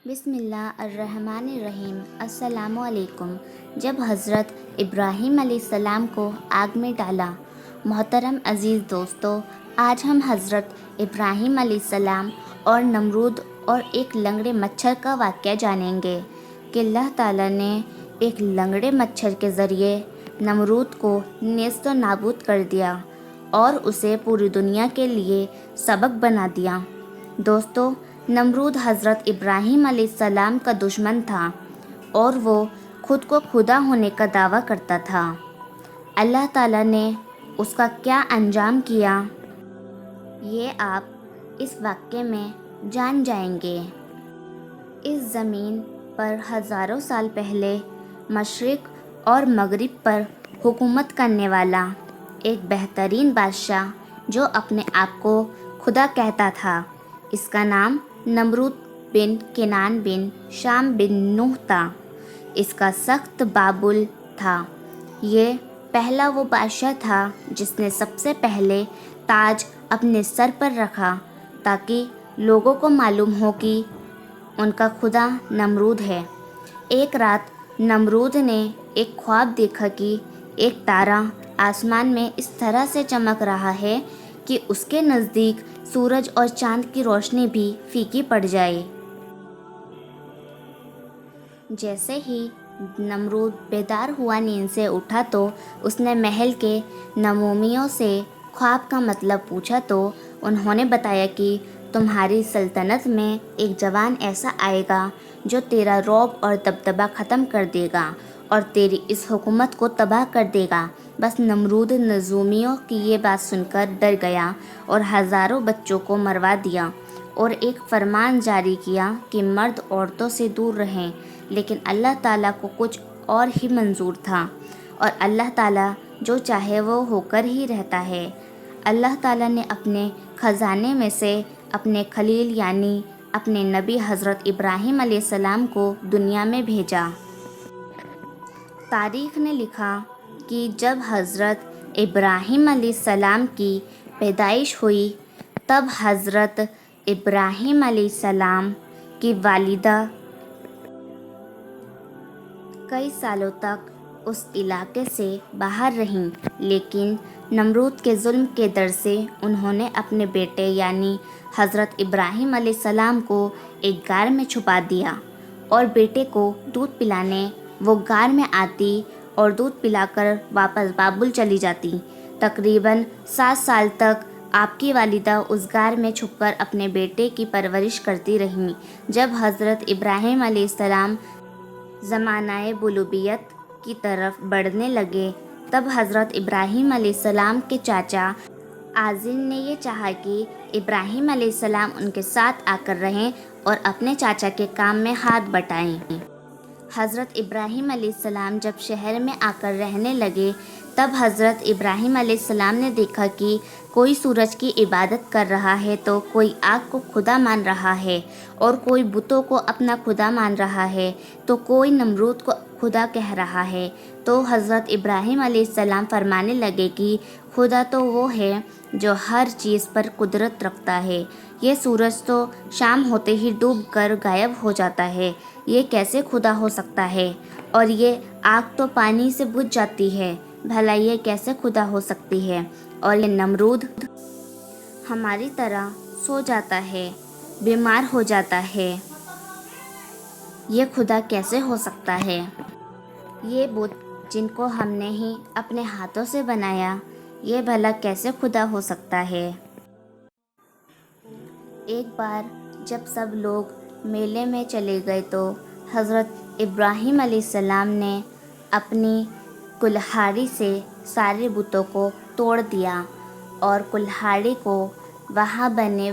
بسم اللہ الرحمن الرحیم۔ السلام علیکم۔ جب حضرت ابراہیم علیہ السلام کو آگ میں ڈالا۔ محترم عزیز دوستو، آج ہم حضرت ابراہیم علیہ السلام اور نمرود اور ایک لنگڑے مچھر کا واقعہ جانیں گے کہ اللہ تعالیٰ نے ایک لنگڑے مچھر کے ذریعے نمرود کو نیست و نابود کر دیا اور اسے پوری دنیا کے لیے سبق بنا دیا۔ دوستو، نمرود حضرت ابراہیم علیہ السلام کا دشمن تھا اور وہ خود کو خدا ہونے کا دعویٰ کرتا تھا۔ اللہ تعالیٰ نے اس کا کیا انجام کیا، یہ آپ اس واقعے میں جان جائیں گے۔ اس زمین پر ہزاروں سال پہلے مشرق اور مغرب پر حکومت کرنے والا ایک بہترین بادشاہ جو اپنے آپ کو خدا کہتا تھا، اس کا نام نمرود بن کنان بن شام بن نوح تھا۔ اس کا سخت بابل تھا۔ یہ پہلا وہ بادشاہ تھا جس نے سب سے پہلے تاج اپنے سر پر رکھا تاکہ لوگوں کو معلوم ہو کہ ان کا خدا نمرود ہے۔ ایک رات نمرود نے ایک خواب دیکھا کہ ایک تارا آسمان میں اس طرح سے چمک رہا ہے کہ اس کے نزدیک سورج اور چاند کی روشنی بھی پھیکی پڑ جائے۔ جیسے ہی نمرود بیدار ہوا نیند سے اٹھا تو اس نے محل کے نمومیوں سے خواب کا مطلب پوچھا تو انہوں نے بتایا کہ تمہاری سلطنت میں ایک جوان ایسا آئے گا جو تیرا رعب اور دبدبہ ختم کر دے گا اور تیری اس حکومت کو تباہ کر دے گا۔ بس نمرود نجومیوں کی یہ بات سن کر ڈر گیا اور ہزاروں بچوں کو مروا دیا اور ایک فرمان جاری کیا کہ مرد عورتوں سے دور رہیں، لیکن اللہ تعالیٰ کو کچھ اور ہی منظور تھا اور اللہ تعالیٰ جو چاہے وہ ہو کر ہی رہتا ہے۔ اللہ تعالیٰ نے اپنے خزانے میں سے اپنے خلیل یعنی اپنے نبی حضرت ابراہیم علیہ السلام کو دنیا میں بھیجا۔ تاریخ نے لکھا کہ جب حضرت ابراہیم علیہ السلام کی پیدائش ہوئی تب حضرت ابراہیم علیہ السلام کی والدہ کئی سالوں تک اس علاقے سے باہر رہیں، لیکن نمرود کے ظلم کے ڈر سے انہوں نے اپنے بیٹے یعنی حضرت ابراہیم علیہ السلام کو ایک غار میں چھپا دیا اور بیٹے کو دودھ پلانے وہ غار میں آتی اور دودھ پلا کر واپس بابل چلی جاتی۔ تقریباً 7 سال تک آپ کی والدہ اس غار میں چھپ کر اپنے بیٹے کی پرورش کرتی رہیں۔ جب حضرت ابراہیم علیہ السلام زمانہ بلوغیت کی طرف بڑھنے لگے تب حضرت ابراہیم علیہ السلام کے چاچا آزر نے یہ چاہا کہ ابراہیم علیہ السلام ان کے ساتھ آ کر رہیں اور اپنے چاچا کے کام میں ہاتھ بٹائیں۔ حضرت ابراہیم علیہ السلام جب شہر میں آ کر رہنے لگے تب حضرت ابراہیم علیہ السلام نے دیکھا کہ کوئی سورج کی عبادت کر رہا ہے تو کوئی آگ کو خدا مان رہا ہے اور کوئی بتوں کو اپنا خدا مان رہا ہے تو کوئی نمرود کو خدا کہہ رہا ہے۔ تو حضرت ابراہیم علیہ السلام فرمانے لگے کہ خدا تو وہ ہے جو ہر چیز پر قدرت رکھتا ہے۔ یہ سورج تو شام ہوتے ہی ڈوب کر غائب ہو جاتا ہے، یہ کیسے خدا ہو سکتا ہے؟ اور یہ آگ تو پانی سے بجھ جاتی ہے، بھلا یہ کیسے خدا ہو سکتی ہے؟ اور یہ نمرود ہماری طرح سو جاتا ہے، بیمار ہو جاتا ہے، یہ خدا کیسے ہو سکتا ہے؟ یہ بت جن کو ہم نے ہی اپنے ہاتھوں سے بنایا، یہ بھلا کیسے خدا ہو سکتا ہے؟ ایک بار جب سب لوگ میلے میں چلے گئے تو حضرت ابراہیم علیہ السلام نے اپنی کلہاڑی سے سارے بتوں کو توڑ دیا اور کلہاڑی کو وہاں بنے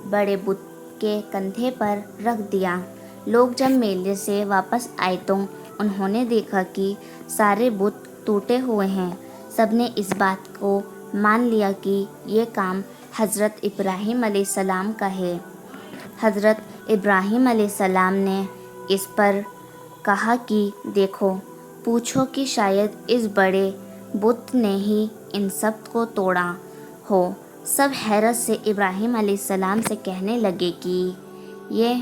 بڑے بت کے کندھے پر رکھ دیا۔ لوگ جب میلے سے واپس آئے تو انہوں نے دیکھا کہ سارے بت ٹوٹے ہوئے ہیں۔ سب نے اس بات کو مان لیا کہ یہ کام حضرت ابراہیم علیہ السلام کا ہے۔ حضرت ابراہیم علیہ السلام نے اس پر کہا کہ دیکھو، پوچھو کہ شاید اس بڑے بت نے ہی ان سب کو توڑا ہو۔ سب حیرت سے ابراہیم علیہ السلام سے کہنے لگے کہ یہ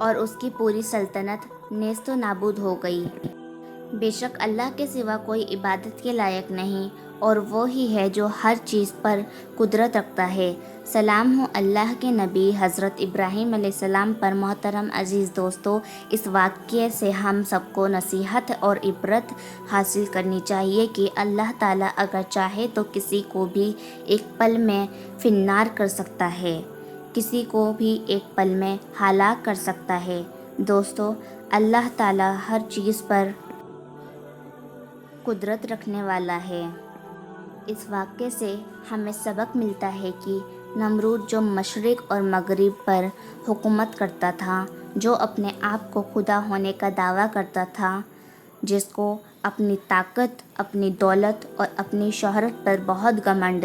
اور اس کی پوری سلطنت نیست و نابود ہو گئی۔ بے شک اللہ کے سوا کوئی عبادت کے لائق نہیں، اور وہ ہی ہے جو ہر چیز پر قدرت رکھتا ہے۔ سلام ہو اللہ کے نبی حضرت ابراہیم علیہ السلام پر۔ محترم عزیز دوستو، اس واقعے سے ہم سب کو نصیحت اور عبرت حاصل کرنی چاہیے کہ اللہ تعالیٰ اگر چاہے تو کسی کو بھی ایک پل میں فنار کر سکتا ہے، کسی کو بھی ایک پل میں ہلاک کر سکتا ہے۔ دوستو، اللہ تعالیٰ ہر چیز پر قدرت رکھنے والا ہے۔ اس واقعے سے ہمیں سبق ملتا ہے کہ نمرود جو مشرق اور مغرب پر حکومت کرتا تھا، جو اپنے آپ کو خدا ہونے کا دعویٰ کرتا تھا، جس کو اپنی طاقت، اپنی دولت اور اپنی شہرت پر بہت گھمنڈ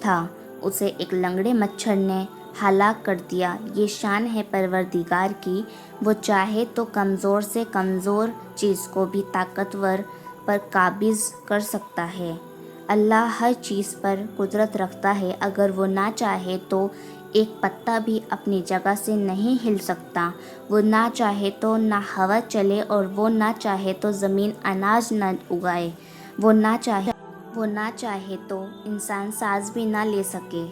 تھا، اسے ایک لنگڑے مچھر نے ہلاک کر دیا۔ یہ شان ہے پروردگار کی، وہ چاہے تو کمزور سے کمزور چیز کو بھی طاقتور پر قابض کر سکتا ہے۔ اللہ ہر چیز پر قدرت رکھتا ہے، اگر وہ نہ چاہے تو ایک پتا بھی اپنی جگہ سے نہیں ہل سکتا، وہ نہ چاہے تو نہ ہوا چلے، اور وہ نہ چاہے تو زمین اناج نہ اگائے، وہ نہ چاہے تو انسان سانس بھی نہ لے سکے۔